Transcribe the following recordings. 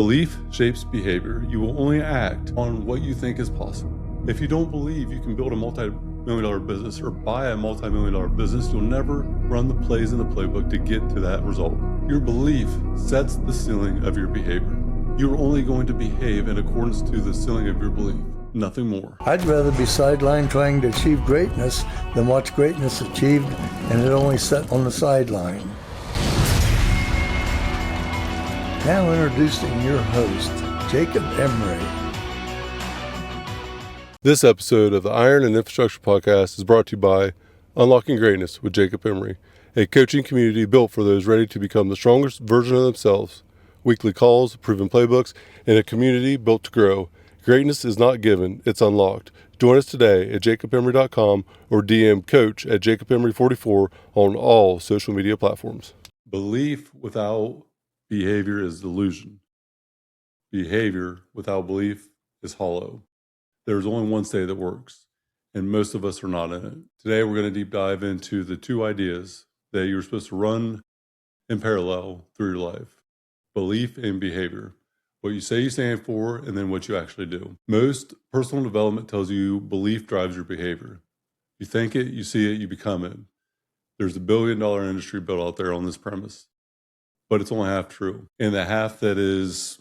Belief shapes behavior. You will only act on what you think is possible. If you don't believe you can build a multi-million-dollar business or buy a multi-million-dollar business, you'll never run the plays in the playbook to get to that result. Your belief sets the ceiling of your behavior. You're only going to behave in accordance to the ceiling of your belief, nothing more. I'd rather be sidelined trying to achieve greatness than watch greatness achieved and it only set on the sideline. Now introducing your host, Jacob Emery. This episode of the Iron and Infrastructure Podcast is brought to you by Unlocking Greatness with Jacob Emery, a coaching community built for those ready to become the strongest version of themselves. Weekly calls, proven playbooks, and a community built to grow. Greatness is not given, it's unlocked. Join us today at jacobemery.com or DM coach at jacobemery44 on all social media platforms. Belief without behavior is delusion. Behavior without belief is hollow. There's only one state that works, and most of us are not in it. Today, we're going to deep dive into the two ideas that you're supposed to run in parallel through your life. Belief and behavior. What you say you stand for, and then what you actually do. Most personal development tells you belief drives your behavior. You think it, you see it, you become it. There's $1 billion industry built out there on this premise, but it's only half true. And the half that is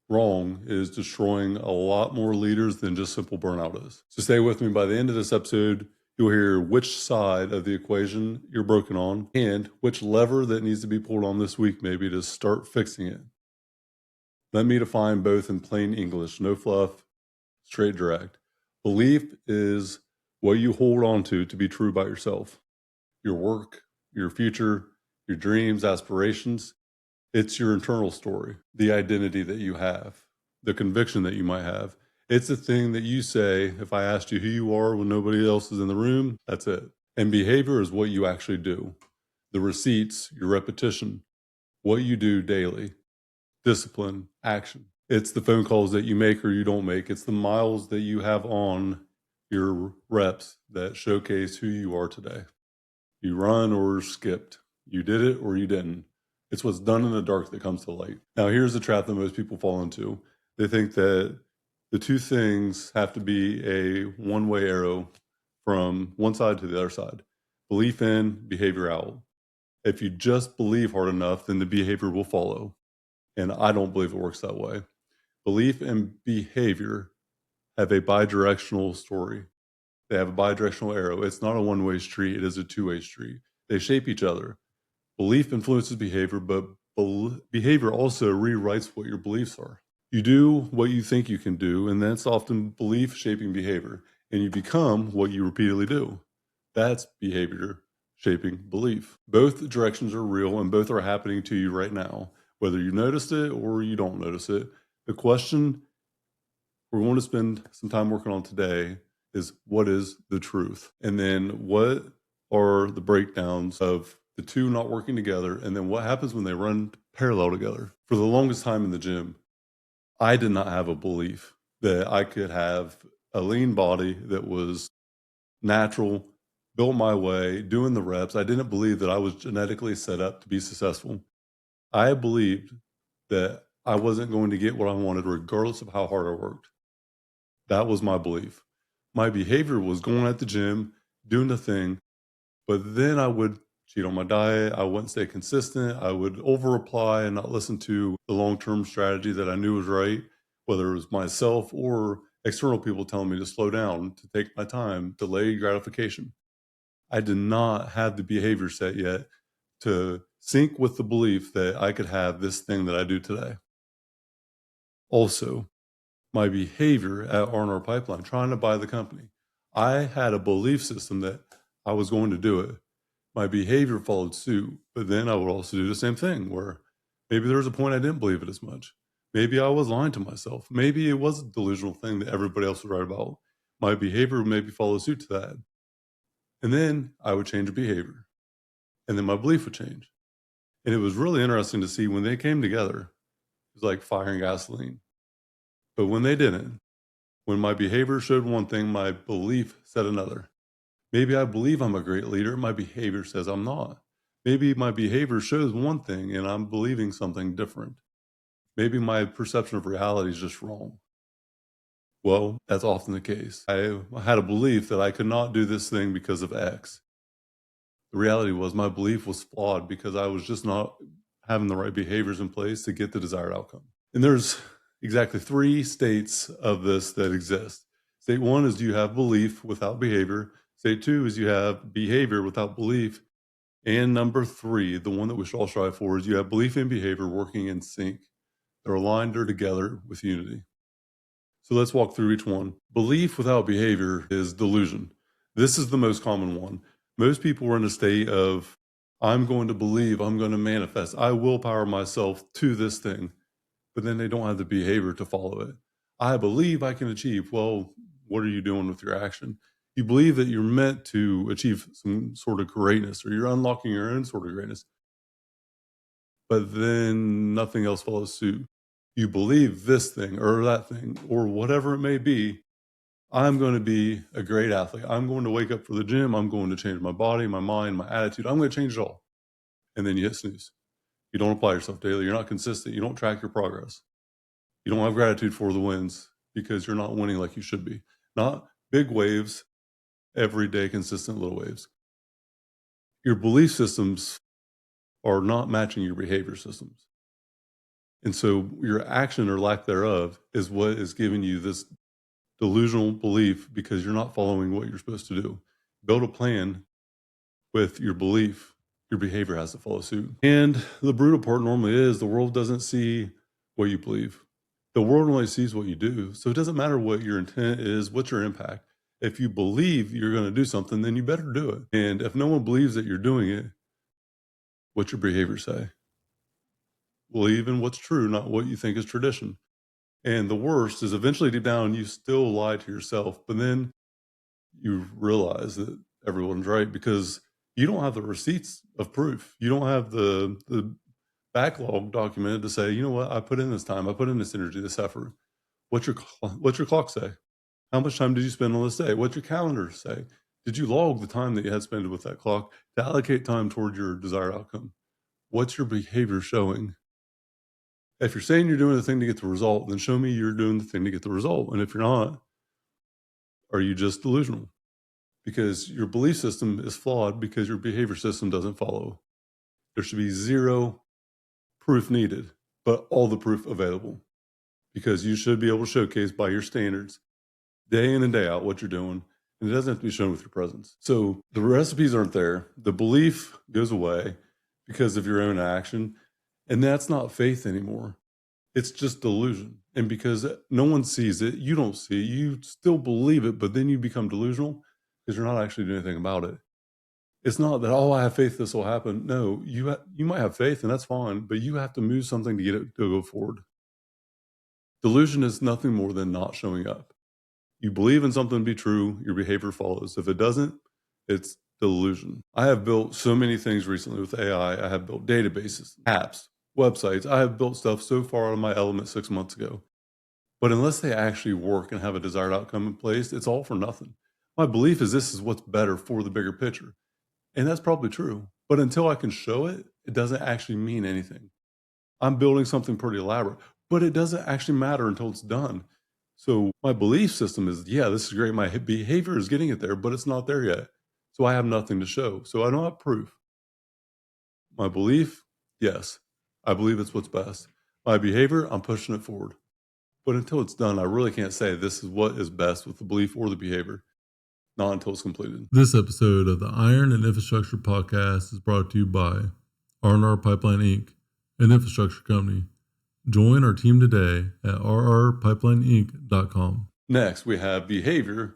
wrong is destroying a lot more leaders than just simple burnout is. So stay with me. By the end of this episode, you'll hear which side of the equation you're broken on and which lever that needs to be pulled on this week maybe to start fixing it. Let me define both in plain English, no fluff, straight direct. Belief is what you hold on to be true about yourself. Your work, your future, your dreams, aspirations. It's your internal story, the identity that you have, the conviction that you might have. It's the thing that you say, if I asked you who you are when nobody else is in the room, that's it. And behavior is what you actually do. The receipts, your repetition, what you do daily, discipline, action. It's the phone calls that you make or you don't make. It's the miles that you have on your reps that showcase who you are today. You run or skipped. You did it or you didn't. It's what's done in the dark that comes to light. Now, here's the trap that most people fall into. They think that the two things have to be a one-way arrow from one side to the other side. Belief in, behavior out. If you just believe hard enough, then the behavior will follow. And I don't believe it works that way. Belief and behavior have a bidirectional story. They have a bidirectional arrow. It's not a one-way street. It is a two-way street. They shape each other. Belief influences behavior, but behavior also rewrites what your beliefs are. You do what you think you can do, and that's often belief shaping behavior. And you become what you repeatedly do. That's behavior shaping belief. Both directions are real, and both are happening to you right now, whether you noticed it or you don't notice it. The question we're going to spend some time working on today is, what is the truth? And then what are the breakdowns of the two not working together? And then what happens when they run parallel together? For the longest time in the gym, I did not have a belief that I could have a lean body that was natural, built my way, doing the reps. I didn't believe that I was genetically set up to be successful. I believed that I wasn't going to get what I wanted regardless of how hard I worked. That was my belief. My behavior was going at the gym, doing the thing, but then I would cheat on my diet. I wouldn't stay consistent. I would over-apply and not listen to the long-term strategy that I knew was right, whether it was myself or external people telling me to slow down, to take my time, delay gratification. I did not have the behavior set yet to sync with the belief that I could have this thing that I do today. Also, my behavior at R&R Pipeline, trying to buy the company, I had a belief system that I was going to do it. My behavior followed suit, but then I would also do the same thing where maybe there was a point I didn't believe it as much. Maybe I was lying to myself. Maybe it was a delusional thing that everybody else was right about. My behavior would maybe follow suit to that. And then I would change behavior. And then my belief would change. And it was really interesting to see when they came together. It was like fire and gasoline. But when they didn't, when my behavior showed one thing, my belief said another. Maybe I believe I'm a great leader. My behavior says I'm not. Maybe my behavior shows one thing and I'm believing something different. maybe my perception of reality is just wrong. Well, that's often the case. I had a belief that I could not do this thing because of X. The reality was my belief was flawed because I was just not having the right behaviors in place to get the desired outcome. And there's exactly 3 states of this that exist. State 1 is you have belief without behavior. State 2 is you have behavior without belief. And number 3, the one that we should all strive for, is you have belief and behavior working in sync. They're aligned or together with unity. So let's walk through each one. Belief without behavior is delusion. This is the most common one. Most people are in a state of, I'm going to believe, I'm going to manifest, I willpower myself to this thing, but then they don't have the behavior to follow it. I believe I can achieve. Well, what are you doing with your action? You believe that you're meant to achieve some sort of greatness, or you're unlocking your own sort of greatness, but then nothing else follows suit. You believe this thing or that thing or whatever it may be. I'm going to be a great athlete. I'm going to wake up for the gym. I'm going to change my body, my mind, my attitude. I'm going to change it all. And then you hit snooze. You don't apply yourself daily. You're not consistent. You don't track your progress. You don't have gratitude for the wins because you're not winning like you should be. Not big waves, everyday consistent little waves. Your belief systems are not matching your behavior systems. And so your action or lack thereof is what is giving you this delusional belief because you're not following what you're supposed to do. Build a plan with your belief. Your behavior has to follow suit. And the brutal part normally is the world doesn't see what you believe. The world only sees what you do. So it doesn't matter what your intent is, what's your impact. If you believe you're going to do something, then you better do it. And if no one believes that you're doing it, what's your behavior say? Believe in what's true, not what you think is tradition. And the worst is eventually deep down, you still lie to yourself, but then you realize that everyone's right because you don't have the receipts of proof. You don't have the backlog documented to say, you know what, I put in this time, I put in this energy, this effort. What's your clock say? How much time did you spend on this day? What's your calendar say? Did you log the time that you had spent with that clock to allocate time toward your desired outcome? What's your behavior showing? If you're saying you're doing the thing to get the result, then show me you're doing the thing to get the result. And if you're not, are you just delusional? Because your belief system is flawed because your behavior system doesn't follow. There should be 0 proof needed, but all the proof available. Because you should be able to showcase by your standards, day in and day out, what you're doing. And it doesn't have to be shown with your presence. So the recipes aren't there. The belief goes away because of your own action. And that's not faith anymore. It's just delusion. And because no one sees it, you don't see it, you still believe it, but then you become delusional because you're not actually doing anything about it. It's not that, oh, I have faith this will happen. No, you might have faith and that's fine, but you have to move something to get it to go forward. Delusion is nothing more than not showing up. You believe in something to be true, your behavior follows. If it doesn't, it's delusion. I have built so many things recently with AI. I have built databases, apps, websites. I have built stuff so far out of my element 6 months ago. But unless they actually work and have a desired outcome in place, it's all for nothing. My belief is this is what's better for the bigger picture. And that's probably true. But until I can show it, it doesn't actually mean anything. I'm building something pretty elaborate, but it doesn't actually matter until it's done. So my belief system is, yeah, this is great. My behavior is getting it there, but it's not there yet. So I have nothing to show. So I don't have proof. My belief, yes, I believe it's what's best. My behavior, I'm pushing it forward. But until it's done, I really can't say this is what is best with the belief or the behavior. Not until it's completed. This episode of the Iron and Infrastructure Podcast is brought to you by R&R Pipeline Inc., an infrastructure company. Join our team today at rrpipelineinc.com. Next, we have behavior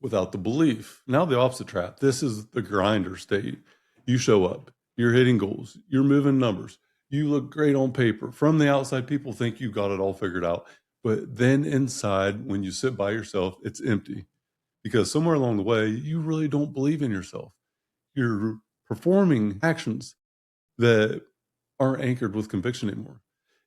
without the belief. Now the opposite trap. This is the grinder state. You show up. You're hitting goals. You're moving numbers. You look great on paper. From the outside, people think you got it all figured out. But then inside, when you sit by yourself, it's empty. Because somewhere along the way, you really don't believe in yourself. You're performing actions that aren't anchored with conviction anymore.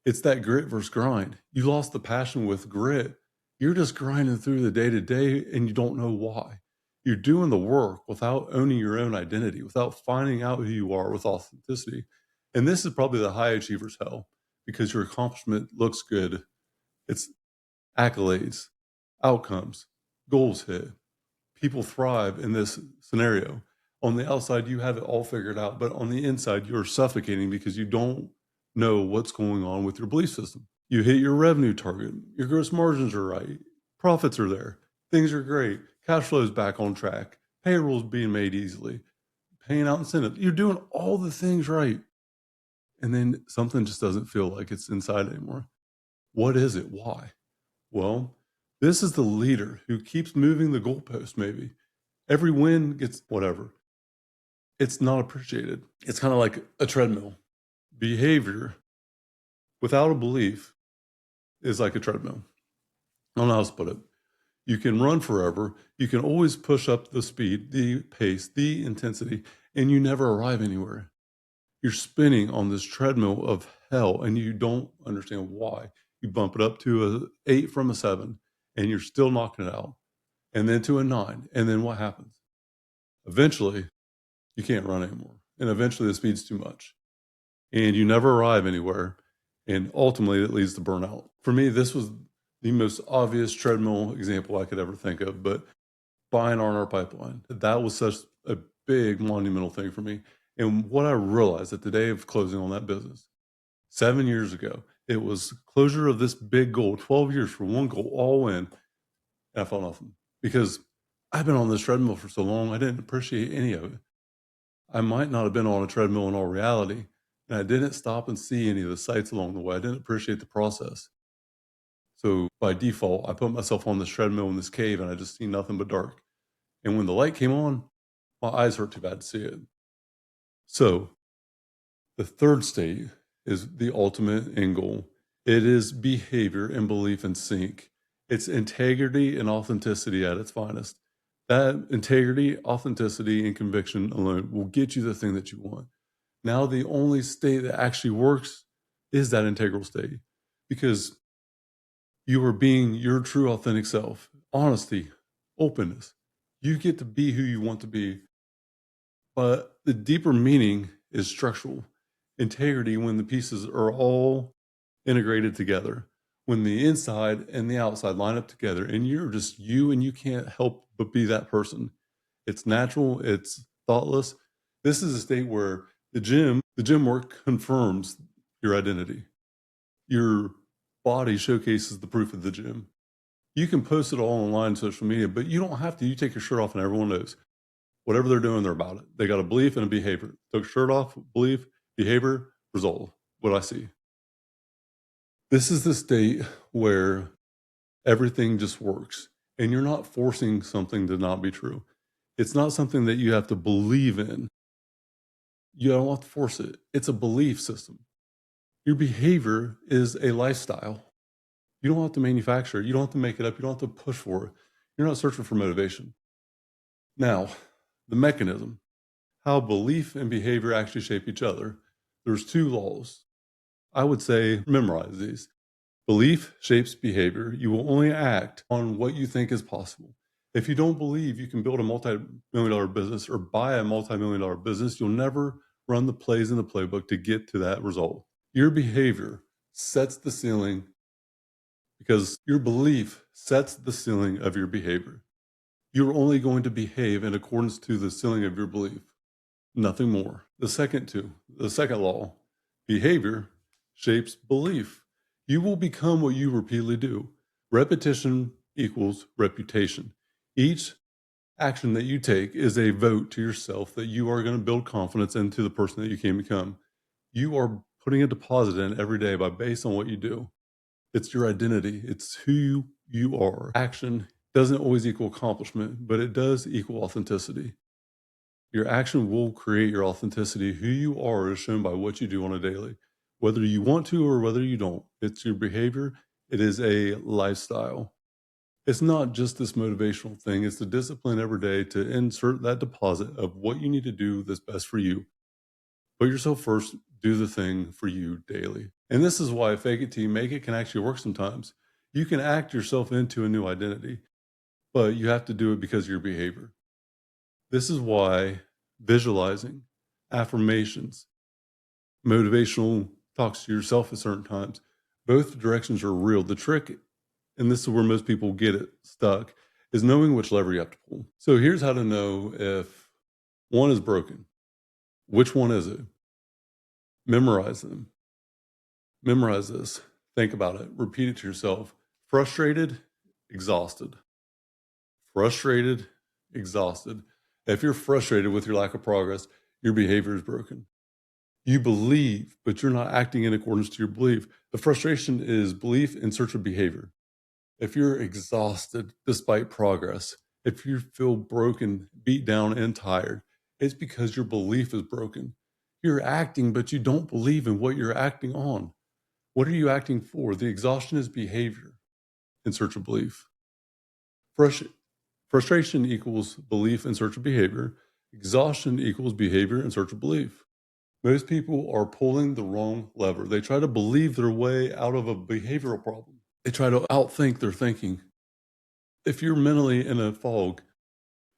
It's that grit versus grind. You lost the passion with grit. You're just grinding through the day to day and you don't know why. You're doing the work without owning your own identity, without finding out who you are with authenticity. And this is probably the high achiever's hell because your accomplishment looks good. It's accolades, outcomes, goals hit. People thrive in this scenario. On the outside, you have it all figured out, but on the inside, you're suffocating because you don't know what's going on with your belief system. You hit your revenue target, your gross margins are right, profits are there, things are great, cash flow is back on track, payroll's being made easily, paying out incentives. You're doing all the things right. And then something just doesn't feel like it's inside anymore. What is it? Why? Well, this is the leader who keeps moving the goalpost, maybe. Every win gets whatever. It's not appreciated. It's kind of like a treadmill. Behavior without a belief is like a treadmill. I don't know how else to put it. You can run forever. You can always push up the speed, the pace, the intensity, and you never arrive anywhere. You're spinning on this treadmill of hell and you don't understand why. You bump it up to an 8 from a 7 and you're still knocking it out, and then to a 9. And then what happens? Eventually, you can't run anymore. And eventually the speed's too much and you never arrive anywhere. And ultimately it leads to burnout. For me, this was the most obvious treadmill example I could ever think of, but buying R&R Pipeline, that was such a big monumental thing for me. And what I realized at the day of closing on that business, 7 years ago, it was closure of this big goal, 12 years for one goal, all in. And I felt nothing because I've been on this treadmill for so long, I didn't appreciate any of it. I might not have been on a treadmill in all reality, and I didn't stop and see any of the sights along the way. I didn't appreciate the process. So by default, I put myself on this treadmill in this cave and I just see nothing but dark. And when the light came on, my eyes hurt too bad to see it. So the third state is the ultimate end goal. It is behavior and belief in sync. It's integrity and authenticity at its finest. That integrity, authenticity, and conviction alone will get you the thing that you want. Now, the only state that actually works is that integral state, because you are being your true authentic self. Honesty, openness. You get to be who you want to be. But the deeper meaning is structural. Integrity, when the pieces are all integrated together, when the inside and the outside line up together, and you're just you and you can't help but be that person. It's natural, it's thoughtless. This is a state where the gym work confirms your identity. Your body showcases the proof of the gym. You can post it all online on social media, but you don't have to. You take your shirt off and everyone knows. Whatever they're doing, they're about it. They got a belief and a behavior. Took shirt off, belief, behavior, result. What I see. This is the state where everything just works and you're not forcing something to not be true. It's not something that you have to believe in. You don't have to force it. It's a belief system. Your behavior is a lifestyle. You don't have to manufacture it. You don't have to make it up. You don't have to push for it. You're not searching for motivation. Now, the mechanism, how belief and behavior actually shape each other. There's 2 laws. I would say memorize these. Belief shapes behavior. You will only act on what you think is possible. If you don't believe you can build a multi-million-dollar business or buy a multi-million-dollar business, you'll never run the plays in the playbook to get to that result. Your behavior sets the ceiling because your belief sets the ceiling of your behavior. You're only going to behave in accordance to the ceiling of your belief, nothing more. The second law, behavior shapes belief. You will become what you repeatedly do. Repetition equals reputation. Each action that you take is a vote to yourself that you are going to build confidence into the person that you can become. You are putting a deposit in every day based on what you do. It's your identity. It's who you are. Action doesn't always equal accomplishment, but it does equal authenticity. Your action will create your authenticity. Who you are is shown by what you do on a daily, whether you want to or whether you don't. It's your behavior. It is a lifestyle. It's not just this motivational thing. It's the discipline every day to insert that deposit of what you need to do that's best for you. Put yourself first, do the thing for you daily. And this is why fake it till you make it can actually work sometimes. You can act yourself into a new identity, but you have to do it because of your behavior. This is why visualizing, affirmations, motivational talks to yourself at certain times. Both directions are real. The trick, and this is where most people get it stuck, is knowing which lever you have to pull. So here's how to know if one is broken. Which one is it? Memorize them. Memorize this. Think about it. Repeat it to yourself. Frustrated, exhausted. Frustrated, exhausted. If you're frustrated with your lack of progress, your behavior is broken. You believe, but you're not acting in accordance to your belief. The frustration is belief in search of behavior. If you're exhausted despite progress, if you feel broken, beat down, and tired, it's because your belief is broken. You're acting, but you don't believe in what you're acting on. What are you acting for? The exhaustion is behavior in search of belief. Frustration equals belief in search of behavior. Exhaustion equals behavior in search of belief. Most people are pulling the wrong lever. They try to believe their way out of a behavioral problem. They try to outthink their thinking. If you're mentally in a fog,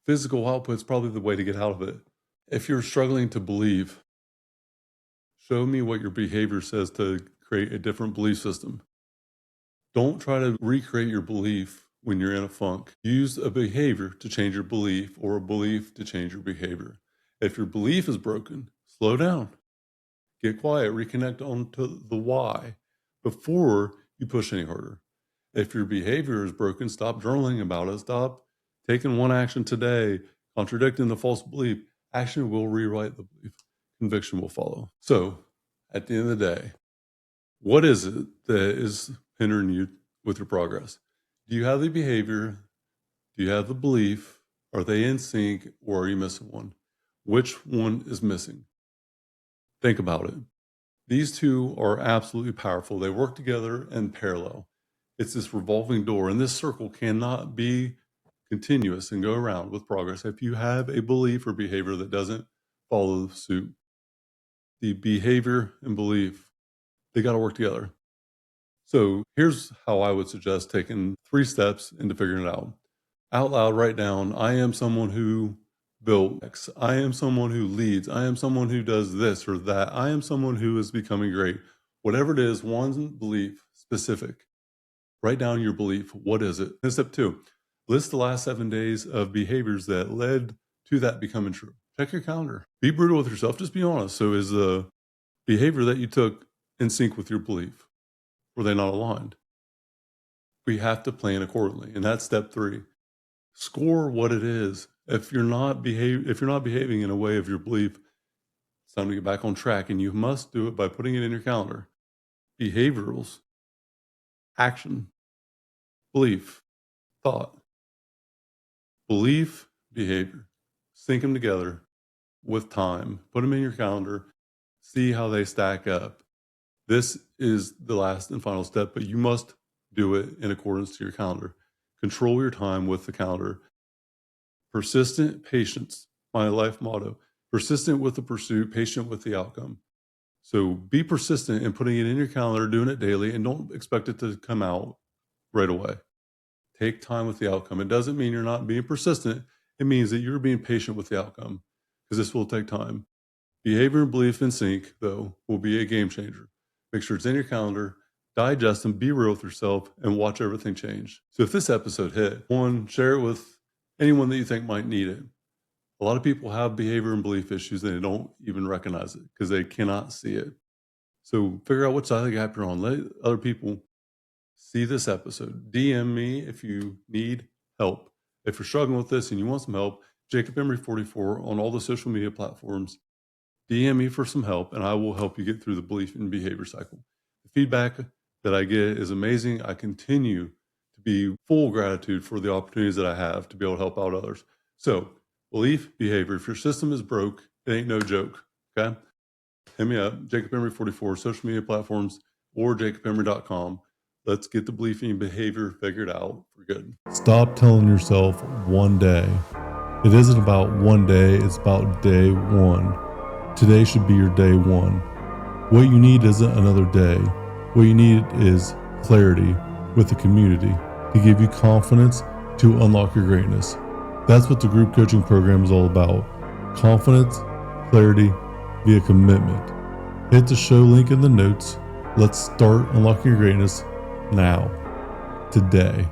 physical output is probably the way to get out of it. If you're struggling to believe, show me what your behavior says to create a different belief system. Don't try to recreate your belief when you're in a funk. Use a behavior to change your belief or a belief to change your behavior. If your belief is broken, slow down. Get quiet. Reconnect onto the why before you push any harder. If your behavior is broken, stop journaling about it. Stop taking one action today, contradicting the false belief. Action will rewrite the belief. Conviction will follow. So, at the end of the day, what is it that is hindering you with your progress? Do you have the behavior? Do you have the belief? Are they in sync, or are you missing one? Which one is missing? Think about it. These two are absolutely powerful. They work together in parallel. It's this revolving door, and this circle cannot be continuous and go around with progress if you have a belief or behavior that doesn't follow suit. The behavior and belief, they got to work together. So here's how I would suggest taking 3 steps into figuring it out. Out loud, write down, I am someone who built X. I am someone who leads. I am someone who does this or that. I am someone who is becoming great. Whatever it is, one belief specific. Write down your belief. What is it? And step 2, list the last 7 days of behaviors that led to that becoming true. Check your calendar. Be brutal with yourself. Just be honest. So is the behavior that you took in sync with your belief? Were they not aligned? We have to plan accordingly. And that's step 3. Score what it is. If you're not behaving in a way of your belief, it's time to get back on track, and you must do it by putting it in your calendar. Behaviorals, action, belief, thought, belief, behavior. Sync them together with time. Put them in your calendar. See how they stack up. This is the last and final step, but you must do it in accordance to your calendar. Control your time with the calendar. Persistent patience, my life motto. Persistent with the pursuit, patient with the outcome. So be persistent in putting it in your calendar, doing it daily, and don't expect it to come out right away. Take time with the outcome. It doesn't mean you're not being persistent. It means that you're being patient with the outcome, because this will take time. Behavior and belief in sync, though, will be a game changer. Make sure it's in your calendar, digest them, be real with yourself, and watch everything change. So if this episode hit, 1, share it with anyone that you think might need it. A lot of people have behavior and belief issues and they don't even recognize it because they cannot see it. So figure out what side of the gap you're on. Let other people see this episode. DM me if you need help. If you're struggling with this and you want some help, Jacob Emery 44 on all the social media platforms. DM me for some help and I will help you get through the belief and behavior cycle. The feedback that I get is amazing. I continue to be full gratitude for the opportunities that I have to be able to help out others. So belief, behavior, if your system is broke, it ain't no joke, okay? Hit me up, Jacob Emery 44, social media platforms, or jacobemery.com. Let's get the belief and behavior figured out for good. Stop telling yourself one day. It isn't about one day, it's about day 1. Today should be your day 1. What you need isn't another day. What you need is clarity with the community to give you confidence to unlock your greatness. That's what the group coaching program is all about. Confidence, clarity, via commitment. Hit the show link in the notes. Let's start unlocking your greatness now, today.